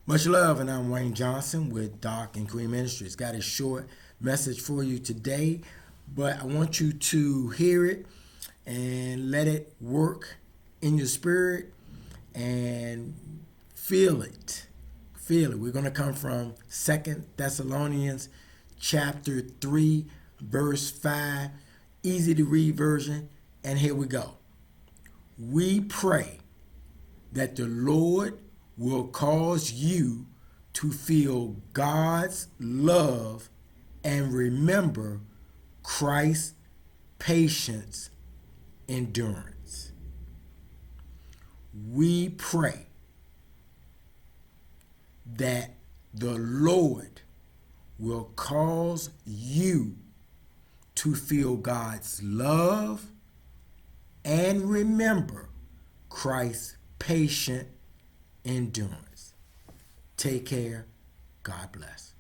Much love, and I'm Wayne Johnson with Doc and Green Ministries. Got a short message for you today, but I want you to hear it and let it work in your spirit and feel it. Feel it. We're going to come from 2 Thessalonians chapter 3, verse 5, easy to read version, and here we go. We pray that the Lord will cause you to feel God's love and remember Christ's patience, endurance. We pray that the Lord will cause you to feel God's love and remember Christ's patient endurance. Take care. God bless.